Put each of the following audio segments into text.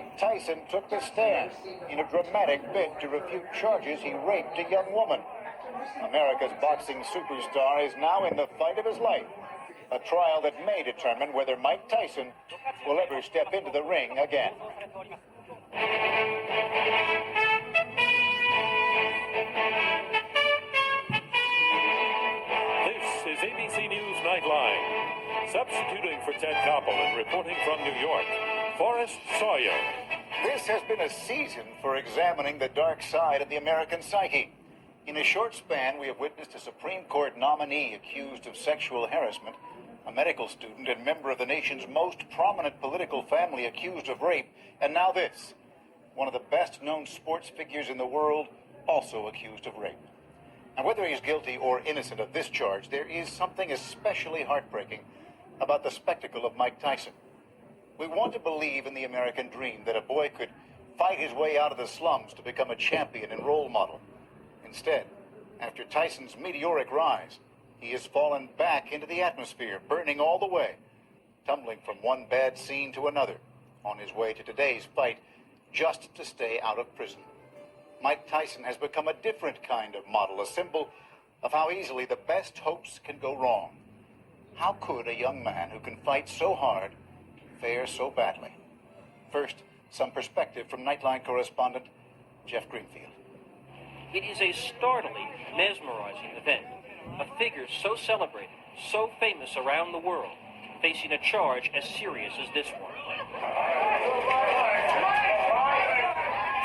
Mike Tyson took the stand in a dramatic bid to refute charges he raped a young woman. America's boxing superstar is now in the fight of his life, a trial that may determine whether Mike Tyson will ever step into the ring again. This is ABC News Nightline. Substituting for Ted Koppel and reporting from New York, Forrest Sawyer. This has been a season for examining the dark side of the American psyche. In a short span, we have witnessed a Supreme Court nominee accused of sexual harassment, a medical student and member of the nation's most prominent political family accused of rape, and now this, one of the best-known sports figures in the world, also accused of rape. And whether he's guilty or innocent of this charge, there is something especially heartbreaking about the spectacle of Mike Tyson. We want to believe in the American dream that a boy could fight his way out of the slums to become a champion and role model. Instead, after Tyson's meteoric rise, he has fallen back into the atmosphere, burning all the way, tumbling from one bad scene to another, on his way to today's fight, just to stay out of prison. Mike Tyson has become a different kind of model, a symbol of how easily the best hopes can go wrong. How could a young man who can fight so hard fare so badly? First, some perspective from Nightline correspondent Jeff Greenfield. It is a startling, mesmerizing event. A figure so celebrated, so famous around the world, facing a charge as serious as this one.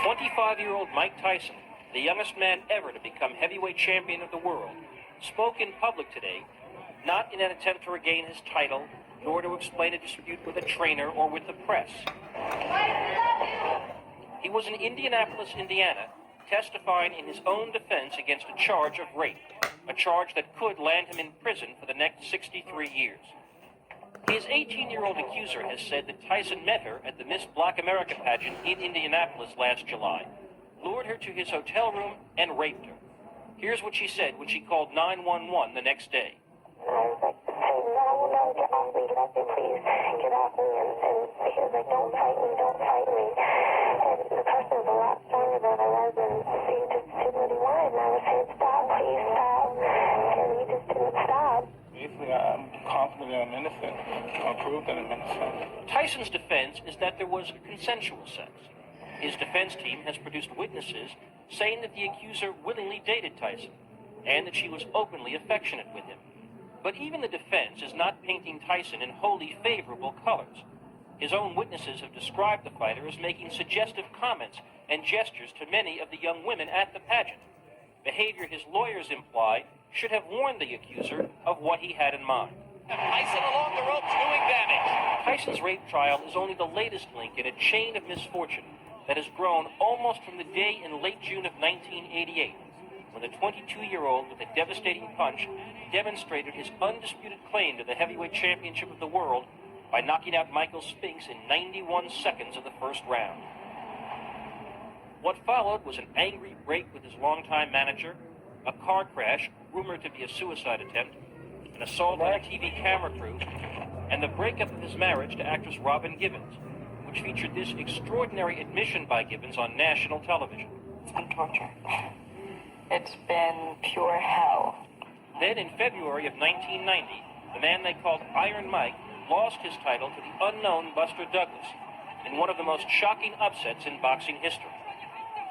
25-year-old Mike Tyson, the youngest man ever to become heavyweight champion of the world, spoke in public today, not in an attempt to regain his title, nor to explain a dispute with a trainer or with the press. He was in Indianapolis, Indiana, testifying in his own defense against a charge of rape, a charge that could land him in prison for the next 63 years. His 18-year-old accuser has said that Tyson met her at the Miss Black America pageant in Indianapolis last July, lured her to his hotel room, and raped her. Here's what she said when she called 911 the next day. I was like, hey, no, please get off me. And she was like, don't fight me. And the person was a lot stronger than I was, and he just did what he wanted. And I was saying, stop, please, stop. And he just didn't stop. Basically, I'm confident that I'm innocent. I'll prove that I'm innocent. Tyson's defense is that there was consensual sex. His defense team has produced witnesses saying that the accuser willingly dated Tyson, and that she was openly affectionate with him. But even the defense is not painting Tyson in wholly favorable colors. His own witnesses have described the fighter as making suggestive comments and gestures to many of the young women at the pageant, behavior his lawyers imply should have warned the accuser of what he had in mind. Tyson along the ropes doing damage. Tyson's rape trial is only the latest link in a chain of misfortune that has grown almost from the day in late June of 1988, when the 22-year-old with a devastating punch demonstrated his undisputed claim to the heavyweight championship of the world by knocking out Michael Spinks in 91 seconds of the first round. What followed was an angry break with his longtime manager, a car crash rumored to be a suicide attempt, an assault on a TV camera crew, and the breakup of his marriage to actress Robin Givens, which featured this extraordinary admission by Givens on national television. It's been torture. It's been pure hell. Then in February of 1990, the man they called Iron Mike lost his title to the unknown Buster Douglas in one of the most shocking upsets in boxing history.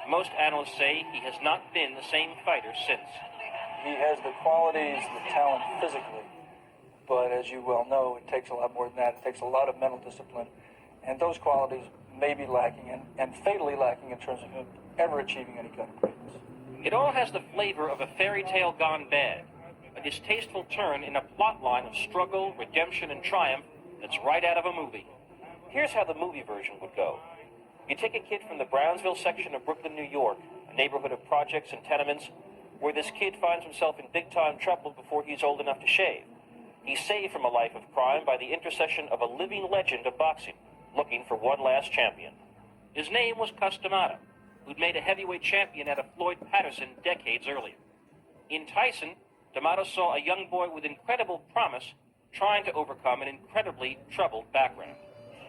Most analysts say he has not been the same fighter since. He has the qualities, the talent physically, but as you well know, it takes a lot more than that. It takes a lot of mental discipline, and those qualities may be lacking and fatally lacking in terms of him ever achieving any kind of greatness. It all has the flavor of a fairy tale gone bad, a distasteful turn in a plot line of struggle, redemption, and triumph that's right out of a movie. Here's how the movie version would go. You take a kid from the Brownsville section of Brooklyn, New York, a neighborhood of projects and tenements, where this kid finds himself in big-time trouble before he's old enough to shave. He's saved from a life of crime by the intercession of a living legend of boxing, looking for one last champion. His name was Cus D'Amato, who'd made a heavyweight champion out of Floyd Patterson decades earlier. In Tyson, D'Amato saw a young boy with incredible promise trying to overcome an incredibly troubled background.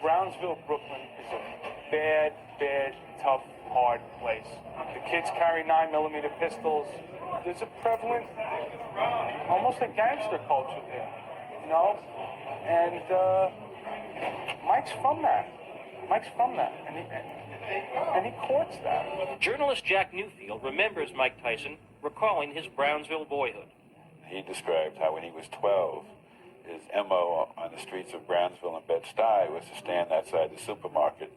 Brownsville, Brooklyn is a bad, tough, hard place. The kids carry 9mm pistols. There's a prevalent, almost a gangster culture there, you know? And Mike's from that. And he courts that. Journalist Jack Newfield remembers Mike Tyson recalling his Brownsville boyhood. He described how when he was 12, his MO on the streets of Brownsville and Bed-Stuy was to stand outside the supermarket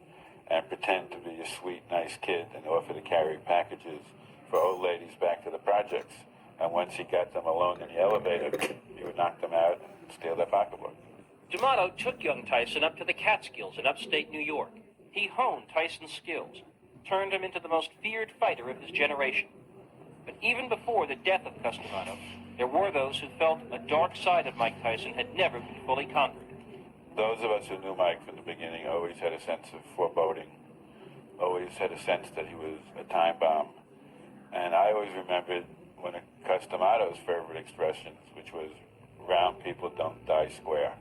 and pretend to be a sweet, nice kid and offer to carry packages for old ladies back to the projects. And once he got them alone in the elevator, he would knock them out and steal their pocketbook. D'Amato took young Tyson up to the Catskills in upstate New York. He honed Tyson's skills, turned him into the most feared fighter of his generation. But even before the death of D'Amato, there were those who felt a dark side of Mike Tyson had never been fully conquered. Those of us who knew Mike from the beginning always had a sense of foreboding, always had a sense that he was a time bomb. And I always remembered one of D'Amato's favorite expressions, which was, round people don't die square.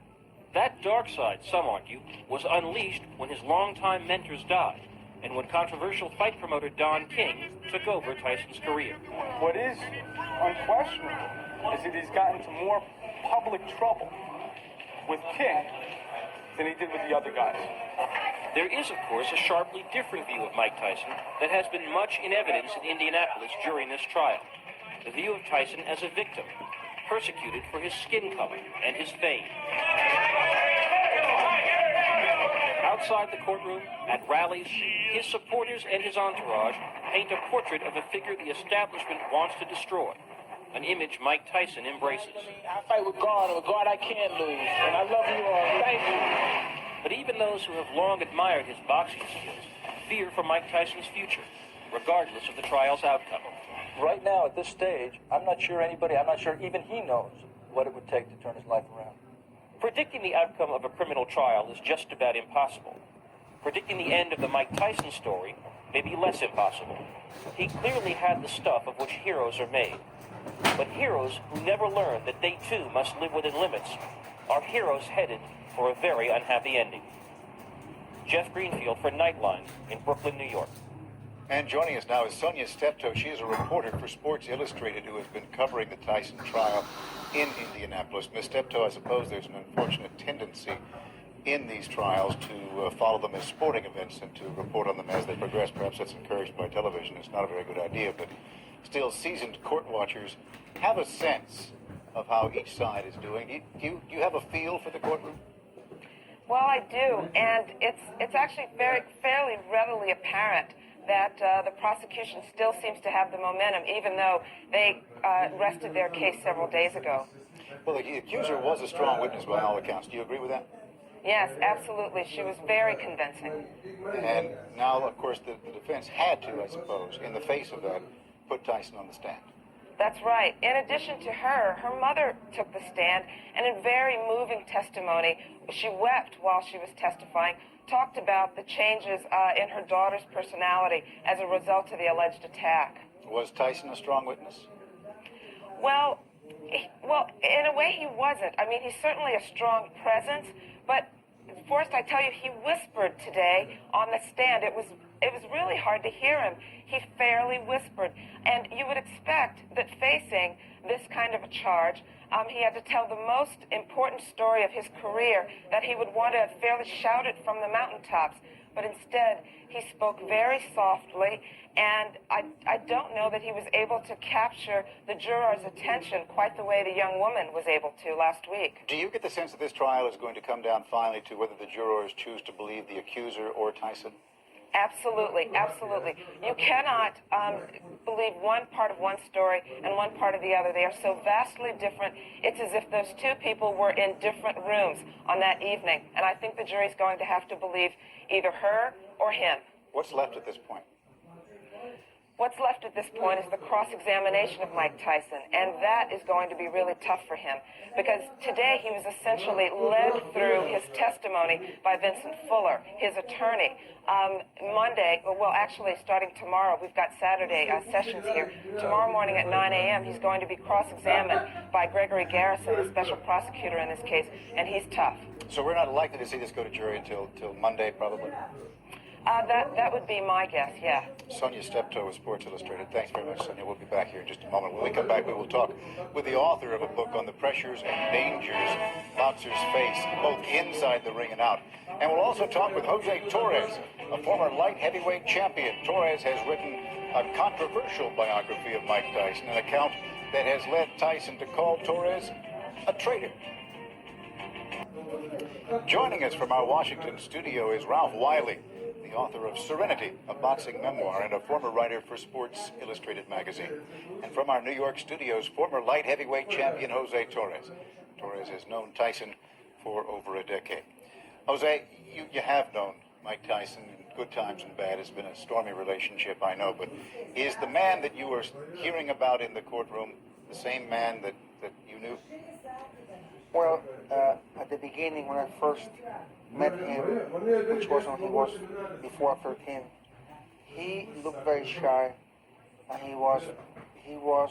That dark side, some argue, was unleashed when his longtime mentors died, and when controversial fight promoter Don King took over Tyson's career. What is unquestionable is that he's gotten into more public trouble with King than he did with the other guys. There is, of course, a sharply different view of Mike Tyson that has been much in evidence in Indianapolis during this trial. The view of Tyson as a victim, persecuted for his skin color and his fame. Outside the courtroom, at rallies, his supporters and his entourage paint a portrait of a figure the establishment wants to destroy, an image Mike Tyson embraces. I fight with God, and with God I can't lose, and I love you all. Thank you. But even those who have long admired his boxing skills fear for Mike Tyson's future, regardless of the trial's outcome. Right now, at this stage, I'm not sure even he knows what it would take to turn his life around. Predicting the outcome of a criminal trial is just about impossible. Predicting the end of the Mike Tyson story may be less impossible. He clearly had the stuff of which heroes are made. But heroes who never learn that they too must live within limits are heroes headed for a very unhappy ending. Jeff Greenfield for Nightline in Brooklyn, New York. And joining us now is Sonia Steptoe. She is a reporter for Sports Illustrated who has been covering the Tyson trial in Indianapolis. Ms. Steptoe, I suppose there's an unfortunate tendency in these trials to follow them as sporting events and to report on them as they progress. Perhaps that's encouraged by television. It's not a very good idea, but still seasoned court watchers have a sense of how each side is doing. Do you have a feel for the courtroom? Well, I do, and it's actually fairly readily apparent that the prosecution still seems to have the momentum, even though they rested their case several days ago. Well, the accuser was a strong witness by all accounts. Do you agree with that? Yes, absolutely. She was very convincing. And now, of course, the defense had to, I suppose, in the face of that, put Tyson on the stand. That's right. In addition to her mother took the stand, and in very moving testimony, she wept while she was testifying, talked about the changes in her daughter's personality as a result of the alleged attack. Was Tyson a strong witness? Well, in a way he wasn't. I mean, he's certainly a strong presence, but Forrest, I tell you, he whispered today on the stand. It was really hard to hear him. He fairly whispered. And you would expect that facing this kind of a charge, he had to tell the most important story of his career, that he would want to have fairly shouted from the mountaintops. But instead, he spoke very softly, and I don't know that he was able to capture the jurors' attention quite the way the young woman was able to last week. Do you get the sense that this trial is going to come down finally to whether the jurors choose to believe the accuser or Tyson? Absolutely, absolutely. You cannot believe one part of one story and one part of the other. They are so vastly different. It's as if those two people were in different rooms on that evening. And I think the jury's going to have to believe either her or him. What's left at this point? What's left at this point is the cross-examination of Mike Tyson, and that is going to be really tough for him, because today he was essentially led through his testimony by Vincent Fuller, his attorney. Monday, well, actually starting tomorrow, we've got Saturday sessions here. Tomorrow morning at 9 a.m., he's going to be cross-examined by Gregory Garrison, the special prosecutor in this case, and he's tough. So we're not likely to see this go to jury until Monday, probably? That would be my guess, yeah. Sonia Steptoe with Sports Illustrated. Thanks very much, Sonia. We'll be back here in just a moment. When we come back, we will talk with the author of a book on the pressures and dangers boxers face, both inside the ring and out. And we'll also talk with Jose Torres, a former light heavyweight champion. Torres has written a controversial biography of Mike Tyson, an account that has led Tyson to call Torres a traitor. Joining us from our Washington studio is Ralph Wiley, the author of Serenity, a boxing memoir, and a former writer for Sports Illustrated magazine. And from our New York studios, former light heavyweight champion Jose Torres. Torres has known Tyson for over a decade. Jose, you have known Mike Tyson in good times and bad. It's been a stormy relationship, I know, but is the man that you were hearing about in the courtroom the same man that you knew? Well, at the beginning, when I first met him, which was when he was before 13, he looked very shy, and he was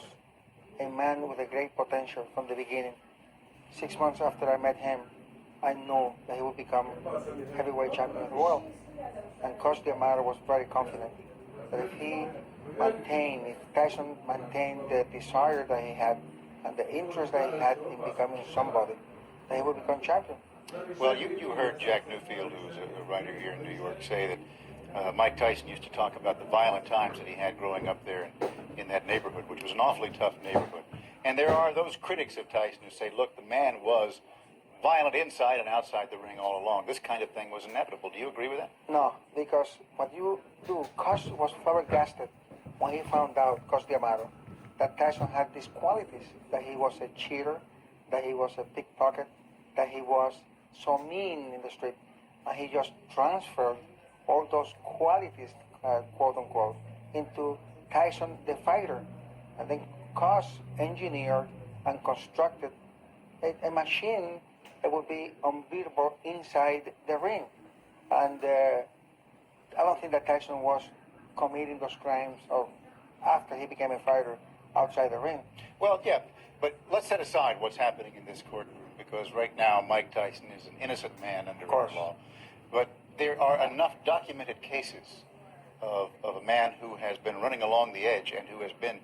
a man with a great potential from the beginning. 6 months after I met him, I knew that he would become heavyweight champion of the world. And Coach D'Amato was very confident that if Tyson maintained the desire that he had and the interest that he had in becoming somebody, that he would become champion. Well, you heard Jack Newfield, who's a writer here in New York, say that Mike Tyson used to talk about the violent times that he had growing up there in that neighborhood, which was an awfully tough neighborhood. And there are those critics of Tyson who say, look, the man was violent inside and outside the ring all along. This kind of thing was inevitable. Do you agree with that? No, because what you do, Coach was flabbergasted when he found out, Coach D'Amato, that Tyson had these qualities, that he was a cheater, that he was a pickpocket, that he was so mean in the street, and he just transferred all those qualities, quote unquote, into Tyson the fighter. And then Coach engineered and constructed a machine that would be unbeatable inside the ring. And I don't think that Tyson was committing those crimes or after he became a fighter outside the ring. Well, yeah, but let's set aside what's happening in this courtroom, because right now Mike Tyson is an innocent man under our law. But there are enough documented cases of a man who has been running along the edge and who has been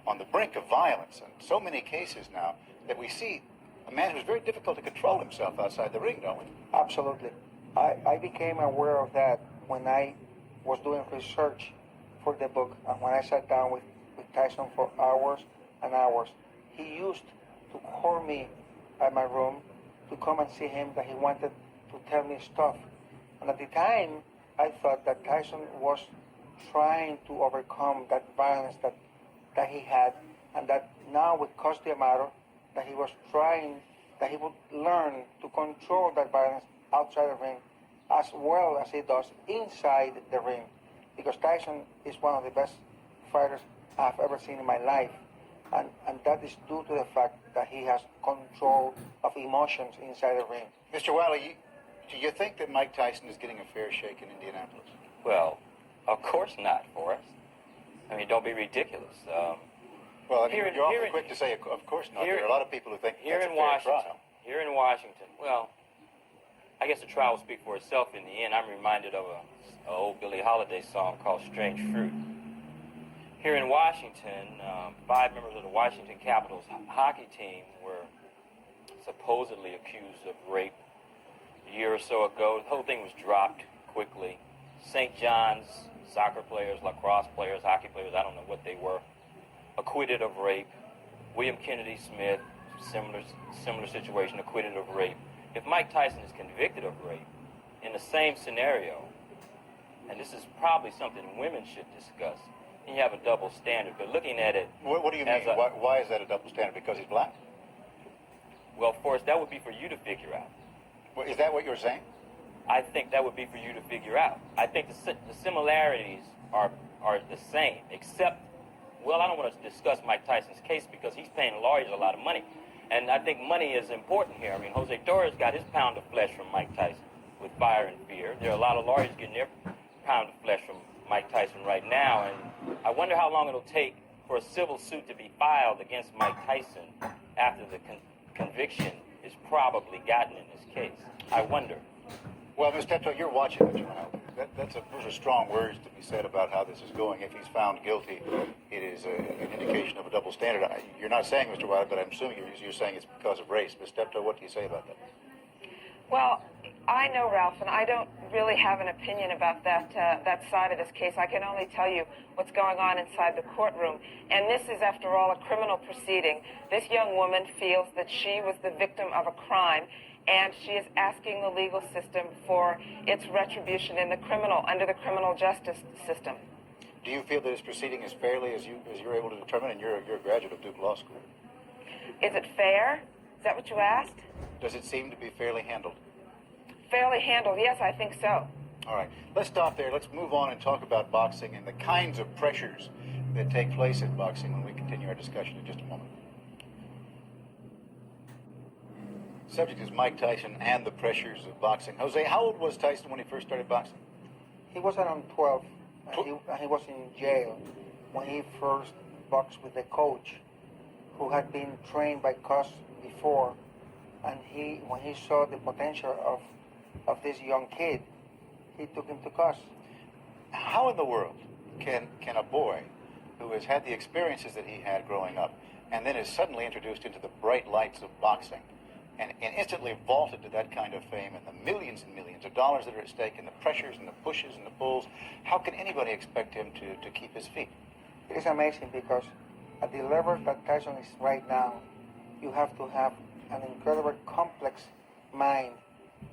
on the brink of violence, and so many cases now that we see a man who's very difficult to control himself outside the ring, don't we? Absolutely. I became aware of that when I was doing research for the book, and when I sat down with Tyson for hours and hours. He used to call me at my room to come and see him, that he wanted to tell me stuff. And at the time, I thought that Tyson was trying to overcome that violence that he had, and that now with Coach D'Amato, that he was trying, that he would learn to control that violence outside the ring as well as he does inside the ring. Because Tyson is one of the best fighters I've ever seen in my life. And that is due to the fact that he has control of emotions inside the ring. Mr. Wiley, do you think that Mike Tyson is getting a fair shake in Indianapolis? Well, of course not, Forrest. I mean, don't be ridiculous. Well, I mean, you're awfully quick to say, of course not. There are a lot of people who think that's a fair trial. Here in Washington, well, I guess the trial will speak for itself in the end. I'm reminded of an old Billie Holiday song called Strange Fruit. Here in Washington, 5 members of the Washington Capitals hockey team were supposedly accused of rape a year or so ago. The whole thing was dropped quickly. St. John's soccer players, lacrosse players, hockey players, I don't know what they were, acquitted of rape. William Kennedy Smith, similar situation, acquitted of rape. If Mike Tyson is convicted of rape in the same scenario, and this is probably something women should discuss, and you have a double standard, but looking at it... What do you mean? Why is that a double standard? Because he's black? Well, Forrest, that would be for you to figure out. Well, is that what you're saying? I think that would be for you to figure out. I think the similarities are the same, except, well, I don't want to discuss Mike Tyson's case because he's paying lawyers a lot of money. And I think money is important here. I mean, Jose Torres got his pound of flesh from Mike Tyson with Fire and Fear. There are a lot of lawyers getting their pound of flesh from Mike Tyson right now. And I wonder how long it'll take for a civil suit to be filed against Mike Tyson after the conviction is probably gotten in this case. I wonder. Well, Ms. Steptoe, you're watching the trial. those are strong words to be said about how this is going. If he's found guilty, it is an indication of a double standard. You're not saying, Mr. Wiley, but I'm assuming you're saying it's because of race. Ms. Steptoe, what do you say about that? Well, I know Ralph, and I don't really have an opinion about that side of this case. I can only tell you what's going on inside the courtroom. And this is, after all, a criminal proceeding. This young woman feels that she was the victim of a crime, and she is asking the legal system for its retribution under the criminal justice system. Do you feel that this proceeding is fairly as you're able to determine, and you're a graduate of Duke Law School? Is it fair? Is that what you asked? Does it seem to be fairly handled? Fairly handled, yes, I think so. All right, let's stop there. Let's move on and talk about boxing and the kinds of pressures that take place in boxing when we continue our discussion in just a moment. The subject is Mike Tyson and the pressures of boxing. Jose, how old was Tyson when he first started boxing? He was around 12. He was in jail when he first boxed with a coach who had been trained by Cus before. And when he saw the potential of this young kid, he took him to Cus. How in the world can a boy who has had the experiences that he had growing up and then is suddenly introduced into the bright lights of boxing and instantly vaulted to that kind of fame and the millions and millions of dollars that are at stake and the pressures and the pushes and the pulls, how can anybody expect him to keep his feet? It is amazing because at the level that Tyson is right now, you have to have an incredibly complex mind,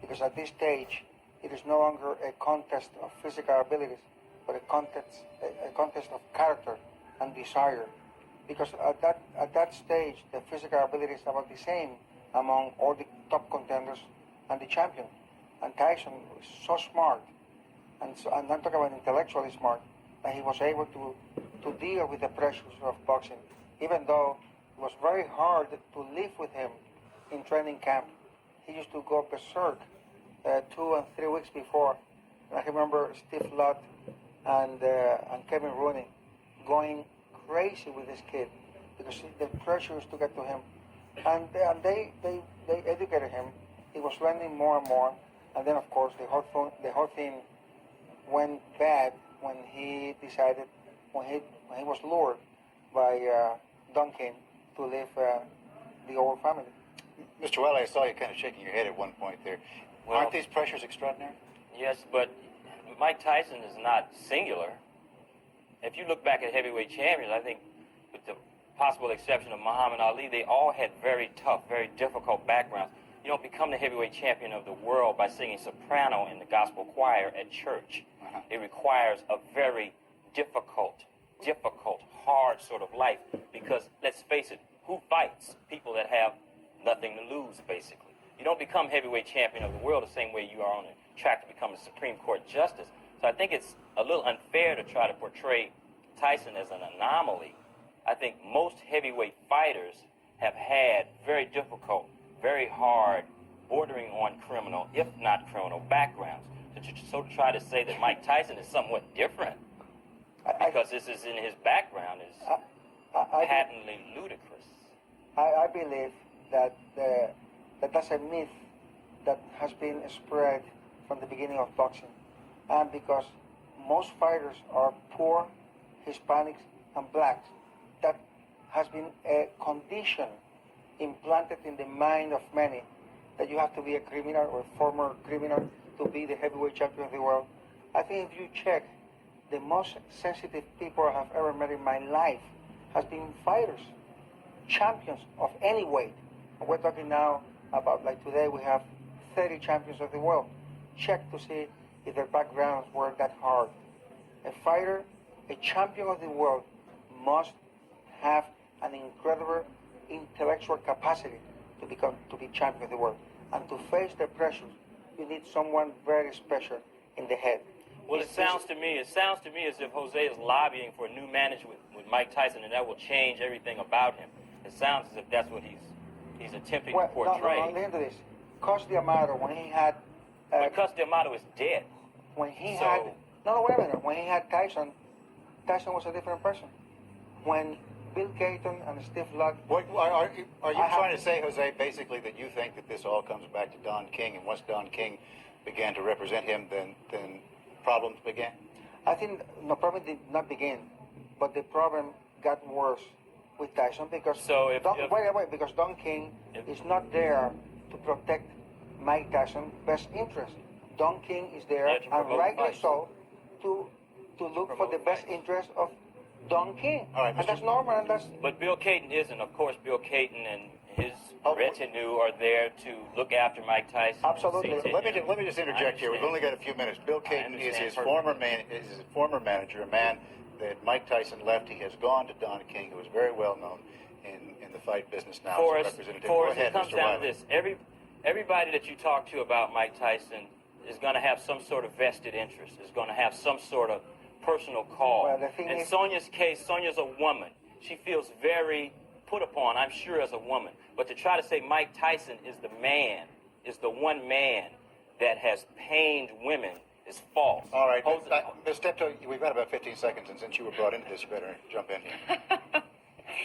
because at this stage it is no longer a contest of physical abilities, but a contest of character and desire. Because at that stage the physical ability is about the same among all the top contenders and the champion. And Tyson was so smart, and I'm talking about intellectually smart, that he was able to deal with the pressures of boxing, even though it was very hard to live with him in training camp. He used to go berserk 2 and 3 weeks before. And I remember Steve Lott and Kevin Rooney going crazy with this kid because the pressures to get to him. And they educated him. He was learning more and more. And then, of course, the whole thing went bad when he decided, when he was lured by Duncan to leave the old family. Mr. Wiley, I saw you kind of shaking your head at one point there. Well, aren't these pressures extraordinary? Yes, but Mike Tyson is not singular. If you look back at heavyweight champions, I think with the possible exception of Muhammad Ali, they all had very tough, very difficult backgrounds. You don't become the heavyweight champion of the world by singing soprano in the gospel choir at church. It requires a very difficult, hard sort of life because, let's face it, who fights? People that have nothing to lose, basically. You don't become heavyweight champion of the world the same way you are on a track to become a Supreme Court justice. So I think it's a little unfair to try to portray Tyson as an anomaly. I think most heavyweight fighters have had very difficult, very hard, bordering on criminal, if not criminal, backgrounds. So to try to say that Mike Tyson is somewhat different because this is in his background is patently ludicrous. I believe that that's a myth that has been spread from the beginning of boxing. And because most fighters are poor, Hispanics, and blacks, that has been a condition implanted in the mind of many that you have to be a criminal or a former criminal to be the heavyweight champion of the world. I think if you check, the most sensitive people I have ever met in my life has been fighters, champions of any weight. And we're talking now about, like today, we have 30 champions of the world. Check to see if their backgrounds were that hard. A fighter, a champion of the world, must have an incredible intellectual capacity to be champion of the world. And to face the pressures, you need someone very special in the head. Well, it sounds to me as if Jose is lobbying for a new management with Mike Tyson, and that will change everything about him. It sounds as if that's what he's attempting to portray. No, listen to this. Cus D'Amato, when he had... but Cus D'Amato is dead. When he had... No, wait a minute. When he had Tyson was a different person. When Bill Gaten and Steve Lott... Are you trying to say, Jose, basically that you think that this all comes back to Don King, and once Don King began to represent him, then problems began? I think the problem did not begin, but the problem got worse with Tyson because because Don King is not there to protect Mike Tyson's best interest. Don King is there, and rightly so, to look for the best interest of Don King. All right, and that's normal, and that's... But Bill Caton isn't. Of course, Bill Caton and his retinue are there to look after Mike Tyson. Absolutely. Let me just interject here. We've only got a few minutes. Bill Caton is his former manager, a man that Mike Tyson left. He has gone to Don King, who is very well known in the fight business now. Forrest, it comes down to this. Everybody that you talk to about Mike Tyson is going to have some sort of vested interest, is going to have some sort of personal call. Well, in Sonia's case, Sonia's a woman. She feels very put upon, I'm sure, as a woman. But to try to say Mike Tyson is the man, is the one man that has pained women is false. All right, Ms. Steptoe, we've got about 15 seconds, and since you were brought into this, you better jump in here.